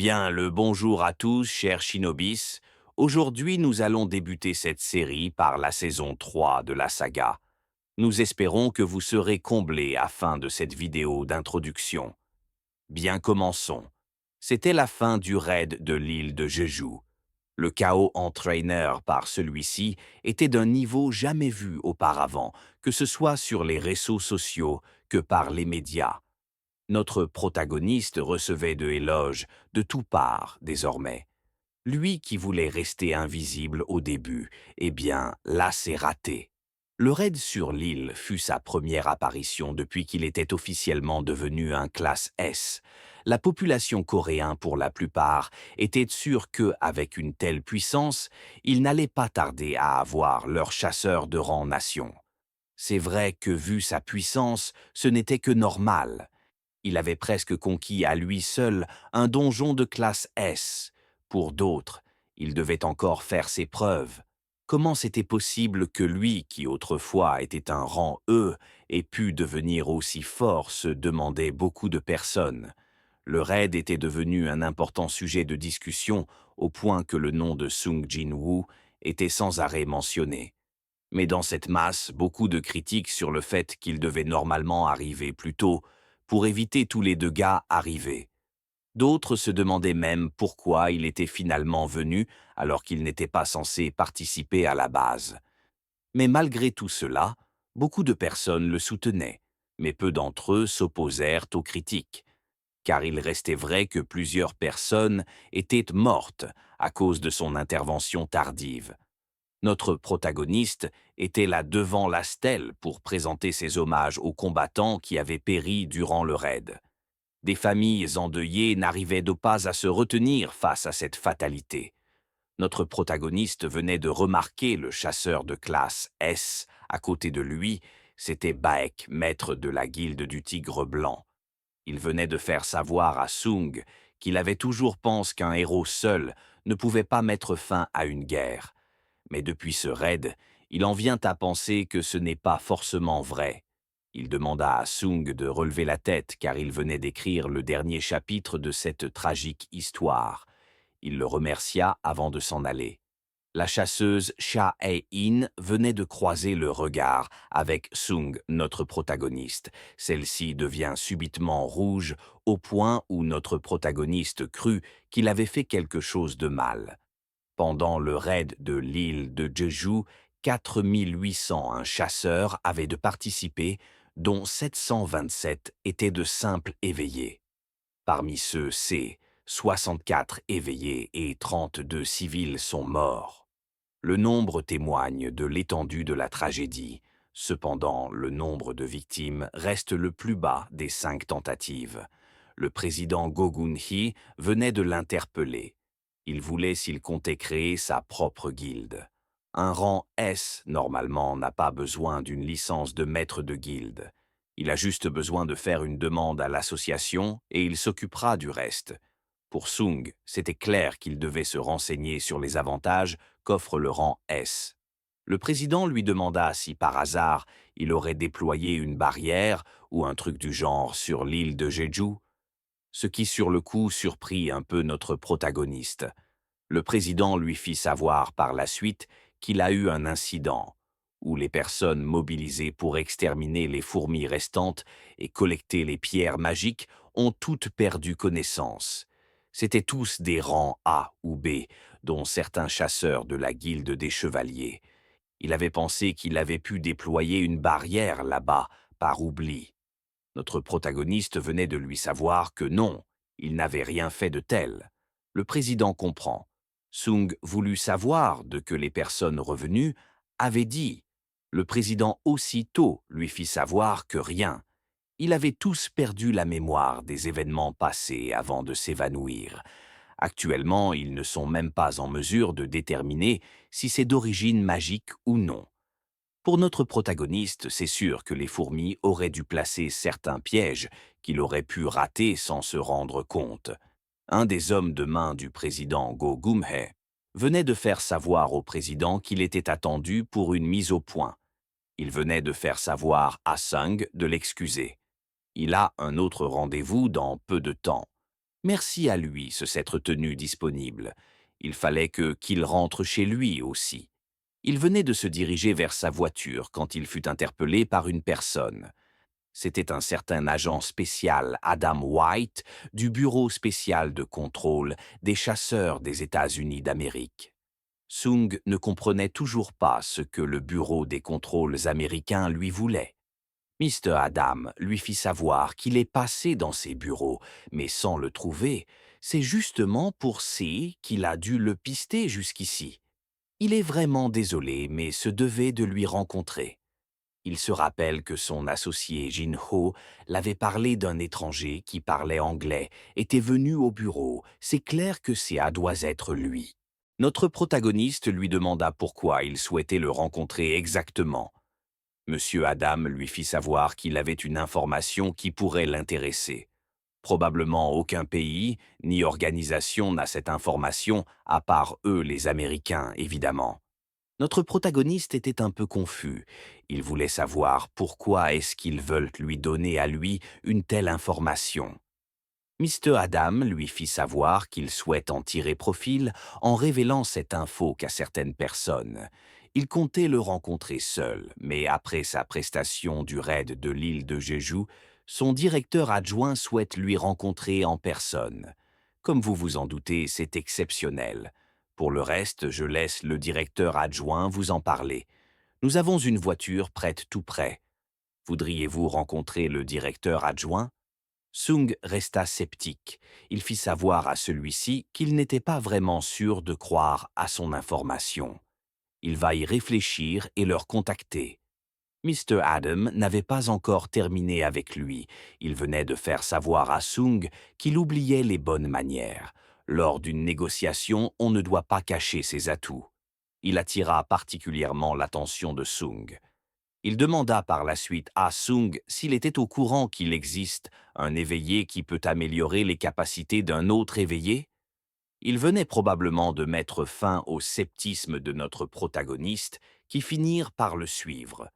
Bien le bonjour à tous, chers Shinobis. Aujourd'hui, nous allons débuter cette série par la saison 3 de la saga. Nous espérons que vous serez comblés à la fin de cette vidéo d'introduction. Bien, commençons. C'était la fin du raid de l'île de Jeju. Le chaos entraîné par celui-ci était d'un niveau jamais vu auparavant, que ce soit sur les réseaux sociaux que par les médias. Notre protagoniste recevait de éloges de toutes parts désormais. Lui qui voulait rester invisible au début, eh bien, là c'est raté. Le raid sur l'île fut sa première apparition depuis qu'il était officiellement devenu un classe S. La population coréenne, pour la plupart, était sûre qu'avec une telle puissance, ils n'allaient pas tarder à avoir leur chasseur de rang nation. C'est vrai que vu sa puissance, ce n'était que normal. Il avait presque conquis à lui seul un donjon de classe S. Pour d'autres, il devait encore faire ses preuves. Comment c'était possible que lui, qui autrefois était un rang E, ait pu devenir aussi fort, se demandaient beaucoup de personnes. Le raid était devenu un important sujet de discussion au point que le nom de Sung Jin-woo était sans arrêt mentionné. Mais dans cette masse, beaucoup de critiques sur le fait qu'il devait normalement arriver plus tôt, pour éviter tous les dégâts arrivés. D'autres se demandaient même pourquoi il était finalement venu alors qu'il n'était pas censé participer à la base. Mais malgré tout cela, beaucoup de personnes le soutenaient, mais peu d'entre eux s'opposèrent aux critiques, car il restait vrai que plusieurs personnes étaient mortes à cause de son intervention tardive. Notre protagoniste était là devant la stèle pour présenter ses hommages aux combattants qui avaient péri durant le raid. Des familles endeuillées n'arrivaient pas à se retenir face à cette fatalité. Notre protagoniste venait de remarquer le chasseur de classe S à côté de lui, c'était Baek, maître de la guilde du Tigre Blanc. Il venait de faire savoir à Sung qu'il avait toujours pensé qu'un héros seul ne pouvait pas mettre fin à une guerre. Mais depuis ce raid, il en vient à penser que ce n'est pas forcément vrai. Il demanda à Sung de relever la tête car il venait d'écrire le dernier chapitre de cette tragique histoire. Il le remercia avant de s'en aller. La chasseuse Cha Hae-in venait de croiser le regard avec Sung, notre protagoniste. Celle-ci devient subitement rouge au point où notre protagoniste crut qu'il avait fait quelque chose de mal. Pendant le raid de l'île de Jeju, 4801 chasseurs avaient de participer, dont 727 étaient de simples éveillés. Parmi ceux-ci, 64 éveillés et 32 civils sont morts. Le nombre témoigne de l'étendue de la tragédie. Cependant, le nombre de victimes reste le plus bas des 5 tentatives. Le président Go Gun-hee venait de l'interpeller. Il voulait s'il comptait créer sa propre guilde. Un rang S, normalement, n'a pas besoin d'une licence de maître de guilde. Il a juste besoin de faire une demande à l'association et il s'occupera du reste. Pour Sung, c'était clair qu'il devait se renseigner sur les avantages qu'offre le rang S. Le président lui demanda si par hasard il aurait déployé une barrière ou un truc du genre sur l'île de Jeju, ce qui sur le coup surprit un peu notre protagoniste. Le président lui fit savoir par la suite qu'il a eu un incident, où les personnes mobilisées pour exterminer les fourmis restantes et collecter les pierres magiques ont toutes perdu connaissance. C'étaient tous des rangs A ou B, dont certains chasseurs de la guilde des chevaliers. Il avait pensé qu'il avait pu déployer une barrière là-bas, par oubli. Notre protagoniste venait de lui savoir que non, il n'avait rien fait de tel. Le président comprend. Sung voulut savoir de que les personnes revenues avaient dit. Le président aussitôt lui fit savoir que rien. Ils avaient tous perdu la mémoire des événements passés avant de s'évanouir. Actuellement, ils ne sont même pas en mesure de déterminer si c'est d'origine magique ou non. Pour notre protagoniste, c'est sûr que les fourmis auraient dû placer certains pièges qu'il aurait pu rater sans se rendre compte. Un des hommes de main du président Go Geum-hye venait de faire savoir au président qu'il était attendu pour une mise au point. Il venait de faire savoir à Sung de l'excuser. Il a un autre rendez-vous dans peu de temps. Merci à lui de s'être tenu disponible. Il fallait qu'il rentre chez lui aussi. Il venait de se diriger vers sa voiture quand il fut interpellé par une personne. C'était un certain agent spécial, Adam White, du Bureau spécial de contrôle des chasseurs des États-Unis d'Amérique. Sung ne comprenait toujours pas ce que le Bureau des contrôles américains lui voulait. Mr. Adam lui fit savoir qu'il est passé dans ses bureaux, mais sans le trouver, c'est justement pour C qu'il a dû le pister jusqu'ici. Il est vraiment désolé, mais se devait de lui rencontrer. Il se rappelle que son associé Jin-ho l'avait parlé d'un étranger qui parlait anglais, était venu au bureau. C'est clair que ça doit être lui. Notre protagoniste lui demanda pourquoi il souhaitait le rencontrer exactement. Monsieur Adam lui fit savoir qu'il avait une information qui pourrait l'intéresser. Probablement aucun pays ni organisation n'a cette information, à part eux les Américains, évidemment. Notre protagoniste était un peu confus. Il voulait savoir pourquoi est-ce qu'ils veulent lui donner à lui une telle information. Mr. Adam lui fit savoir qu'il souhaite en tirer profit en révélant cette info qu'à certaines personnes. Il comptait le rencontrer seul, mais après sa prestation du raid de l'île de Jeju, son directeur adjoint souhaite lui rencontrer en personne. Comme vous vous en doutez, c'est exceptionnel. Pour le reste, je laisse le directeur adjoint vous en parler. Nous avons une voiture prête tout près. Voudriez-vous rencontrer le directeur adjoint? Sung resta sceptique. Il fit savoir à celui-ci qu'il n'était pas vraiment sûr de croire à son information. Il va y réfléchir et leur contacter. Mr. Adam n'avait pas encore terminé avec lui. Il venait de faire savoir à Sung qu'il oubliait les bonnes manières. Lors d'une négociation, on ne doit pas cacher ses atouts. Il attira particulièrement l'attention de Sung. Il demanda par la suite à Sung s'il était au courant qu'il existe un éveillé qui peut améliorer les capacités d'un autre éveillé. Il venait probablement de mettre fin au sceptisme de notre protagoniste qui finirent par le suivre.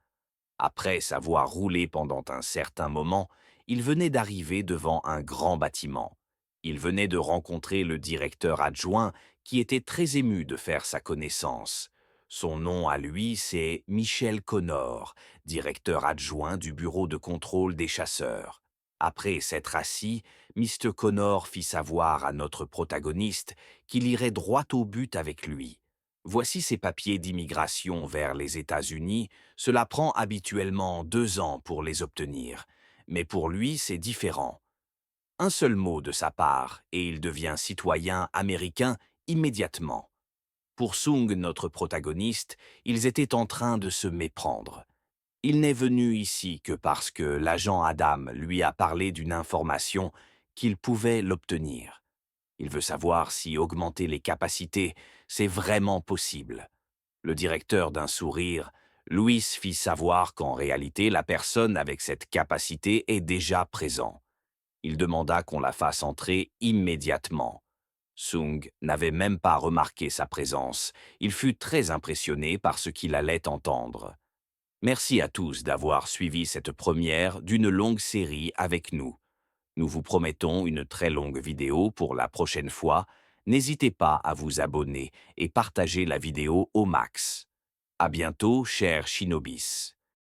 Après s'avoir roulé pendant un certain moment, il venait d'arriver devant un grand bâtiment. Il venait de rencontrer le directeur adjoint qui était très ému de faire sa connaissance. Son nom à lui, c'est Michel Connor, directeur adjoint du bureau de contrôle des chasseurs. Après s'être assis, Mr. Connor fit savoir à notre protagoniste qu'il irait droit au but avec lui. Voici ses papiers d'immigration vers les États-Unis. Cela prend habituellement 2 ans pour les obtenir. Mais pour lui, c'est différent. Un seul mot de sa part, et il devient citoyen américain immédiatement. Pour Sung, notre protagoniste, ils étaient en train de se méprendre. Il n'est venu ici que parce que l'agent Adam lui a parlé d'une information qu'il pouvait l'obtenir. Il veut savoir si augmenter les capacités, c'est vraiment possible. Le directeur d'un sourire, Louis fit savoir qu'en réalité, la personne avec cette capacité est déjà présente. Il demanda qu'on la fasse entrer immédiatement. Sung n'avait même pas remarqué sa présence. Il fut très impressionné par ce qu'il allait entendre. Merci à tous d'avoir suivi cette première d'une longue série avec nous. Nous vous promettons une très longue vidéo pour la prochaine fois. N'hésitez pas à vous abonner et partager la vidéo au max. À bientôt, chers Shinobis.